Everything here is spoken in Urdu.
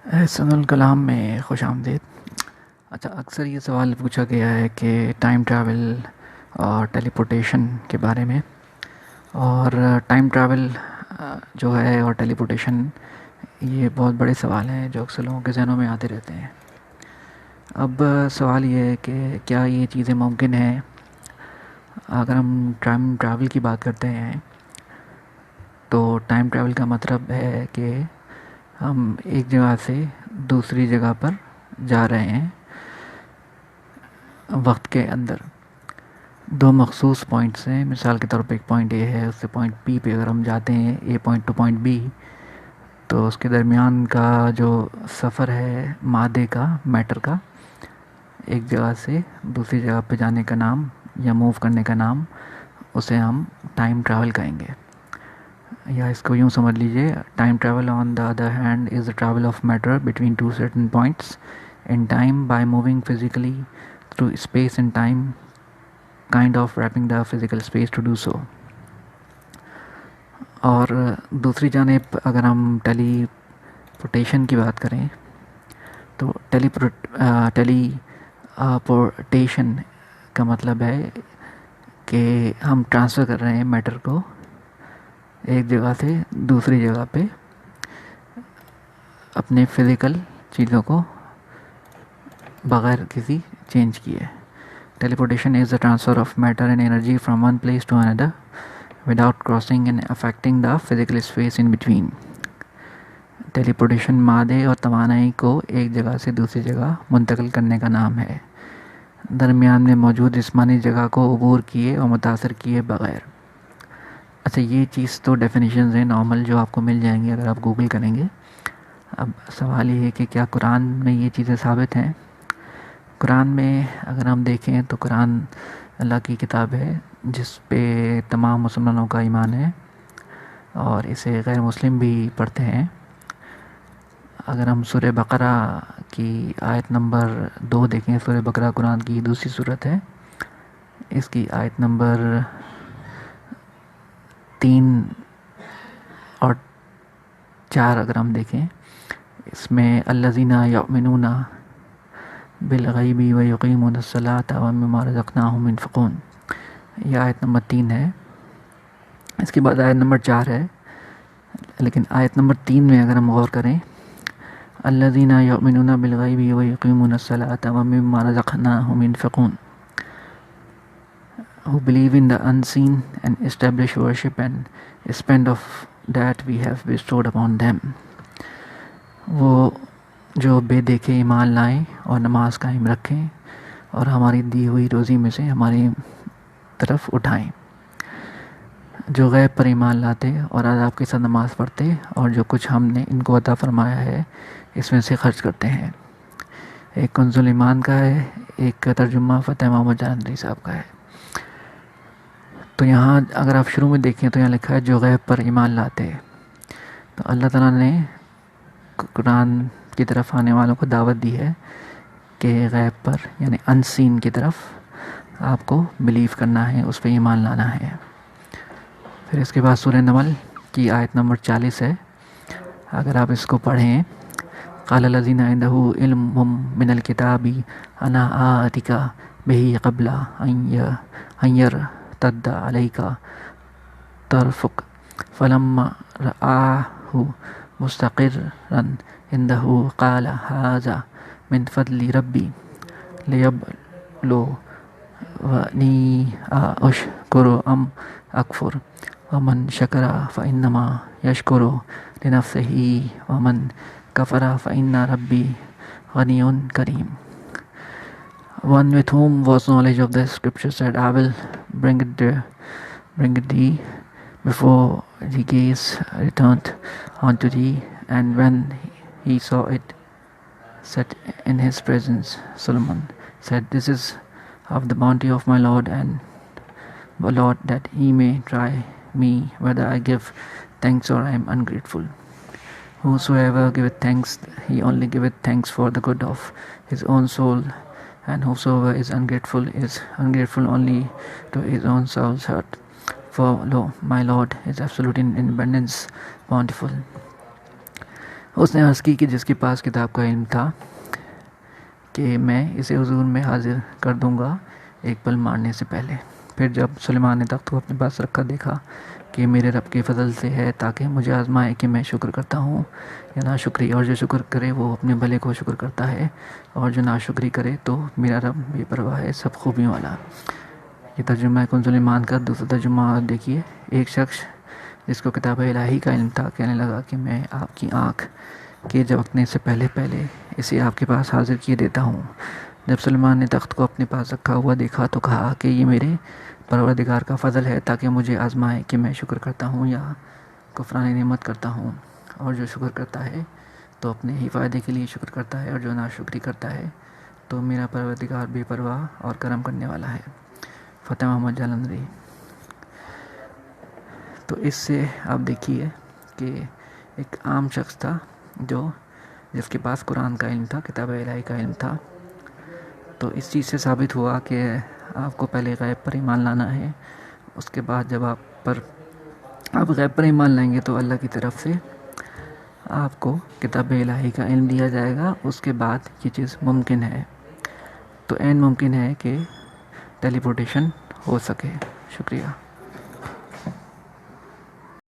احسن الکلام میں خوش آمدید۔ اچھا، اکثر یہ سوال پوچھا گیا ہے کہ ٹائم ٹریول اور ٹیلی پورٹیشن کے بارے میں، اور ٹائم ٹریول جو ہے اور ٹیلی پورٹیشن، یہ بہت بڑے سوال ہیں جو اکثر لوگوں کے ذہنوں میں آتے رہتے ہیں۔ اب سوال یہ ہے کہ کیا یہ چیزیں ممکن ہیں؟ اگر ہم ٹائم ٹریول کی بات کرتے ہیں تو ٹائم ٹریول کا مطلب ہے کہ ہم ایک جگہ سے دوسری جگہ پر جا رہے ہیں وقت کے اندر۔ دو مخصوص پوائنٹس ہیں، مثال کے طور پہ ایک پوائنٹ اے ہے، اس سے پوائنٹ بی پہ اگر ہم جاتے ہیں، A point to point B, تو اس کے درمیان کا جو سفر ہے مادے کا، میٹر کا، ایک جگہ سے دوسری جگہ پہ جانے کا نام یا موو کرنے کا نام، اسے ہم ٹائم ٹریول کہیں گے۔ یا اس کو یوں سمجھ لیجئے، time travel on the other hand is the travel of matter between two certain points in time by moving physically through space and time, kind of wrapping the physical space to do so۔ اور دوسری جانب اگر ہم ٹیلی پورٹیشن کی بات کریں تو ٹیلی پورٹیشن کا مطلب ہے کہ ہم ٹرانسفر کر رہے ہیں میٹر کو ایک جگہ سے دوسری جگہ پہ، اپنے فزیکل چیزوں کو بغیر کسی چینج کیے۔ Teleportation is the transfer of matter and energy from one place to another without crossing and affecting the physical space in between. Teleportation مادے اور توانائی کو ایک جگہ سے دوسری جگہ منتقل کرنے کا نام ہے، درمیان میں موجود جسمانی جگہ کو عبور کیے اور متاثر کیے بغیر۔ اچھا، یہ چیز تو ڈیفینیشنز ہیں نارمل جو آپ کو مل جائیں گی اگر آپ گوگل کریں گے۔ اب سوال یہ ہے کہ کیا قرآن میں یہ چیزیں ثابت ہیں؟ قرآن میں اگر ہم دیکھیں تو قرآن اللہ کی کتاب ہے جس پہ تمام مسلمانوں کا ایمان ہے، اور اسے غیر مسلم بھی پڑھتے ہیں۔ اگر ہم سورہ بقرہ کی آیت نمبر 2 دیکھیں، سورہ بقرہ قرآن کی دوسری سورت ہے، اس کی آیت نمبر 3 اور 4 اگر ہم دیکھیں، اس میں الذین یؤمنون بالغیب ویقیمون الصلاۃ ومما رزقناہم ينفقون، یہ آیت نمبر 3 ہے۔ اس کے بعد آیت نمبر 4 ہے، لیکن آیت نمبر 3 میں اگر ہم غور کریں، الذین یؤمنون بالغیب ویقیمون الصلاۃ ومما رزقناہم ينفقون، who believe in the unseen and establish worship and spend of that we have bestowed upon them۔ وہ جو بے دیکھے ایمان لائیں اور نماز قائم رکھیں اور ہماری دی ہوئی روزی میں سے ہماری طرف اٹھائیں۔ جو غیب پر ایمان لاتے اور آداب کے ساتھ نماز پڑھتے اور جو کچھ ہم نے ان کو عطا فرمایا ہے اس میں سے خرچ کرتے ہیں۔ ایک کنز الایمان کا ہے، ایک ترجمہ فتح محمد جالندھری صاحب کا ہے۔ تو یہاں اگر آپ شروع میں دیکھیں تو یہاں لکھا ہے جو غیب پر ایمان لاتے، تو اللہ تعالیٰ نے قرآن کی طرف آنے والوں کو دعوت دی ہے کہ غیب پر یعنی انسین کی طرف آپ کو بلیو کرنا ہے، اس پہ ایمان لانا ہے۔ پھر اس کے بعد سورہ نمل کی آیت نمبر 40 ہے، اگر آپ اس کو پڑھیں، قال الذین عنده علم من الکتاب انا آتیک بہ قبل ان یرتد علیک طرفک فلما رآہ مستقرا عنده قال هذا من فضل ربی لیبلونی اشکر ام اکفر ومن شکر فانما یشکر لنفسہ ومن کفر فان ربی غنی کریم۔ One with whom was knowledge of the scripture said, I will bring it thee before the gaze returned unto thee, and when he saw it set in his presence, Solomon said, This is of the bounty of my Lord, and Lord, that he may try me whether I give thanks or I am ungrateful. Whosoever giveth thanks, he only giveth thanks for the good of his own soul, and whosoever is ungrateful only to his own soul's hurt. For lo, my Lord is absolute in abundance, bountiful. اس نے عرض کی کہ جس کے پاس کتاب کا علم تھا کہ میں اسے حضور میں حاضر کر دوں گا ایک پل مارنے سے پہلے۔ پھر جب سلیمان نے تخت کو اپنے پاس رکھا دیکھا کہ میرے رب کے فضل سے ہے تاکہ مجھے آزمائے کہ میں شکر کرتا ہوں یا ناشکری، اور جو شکر کرے وہ اپنے بھلے کو شکر کرتا ہے، اور جو ناشکری کرے تو میرا رب بے پرواہ ہے، سب خوبیوں والا۔ یہ ترجمہ ہے کن سلیمان کا۔ دوسرا ترجمہ آپ دیکھیے، ایک شخص جس کو کتاب الہی کا علم تھا کہنے لگا کہ میں آپ کی آنکھ کے جھپکنے سے پہلے اسے آپ کے پاس حاضر کیے دیتا ہوں۔ جب سلیمان نے تخت کو اپنے پاس رکھا ہوا دیکھا تو کہا کہ یہ میرے پروردگار کا فضل ہے تاکہ مجھے آزمائے کہ میں شکر کرتا ہوں یا کفران نعمت کرتا ہوں، اور جو شکر کرتا ہے تو اپنے ہی فائدے کے لیے شکر کرتا ہے، اور جو ناشکری کرتا ہے تو میرا پروردگار بے پرواہ اور کرم کرنے والا ہے۔ فتح محمد جالندھری۔ تو اس سے آپ دیکھیے کہ ایک عام شخص تھا جس کے پاس قرآن کا علم تھا، کتاب الہی کا علم تھا، تو اس چیز سے ثابت ہوا کہ آپ کو پہلے غیب پر ایمان لانا ہے، اس کے بعد جب آپ غیب پر ایمان لائیں گے تو اللہ کی طرف سے آپ کو کتاب الہی کا علم دیا جائے گا، اس کے بعد یہ چیز ممکن ہے، تو عین ممکن ہے کہ ٹیلی پورٹیشن ہو سکے۔ شکریہ۔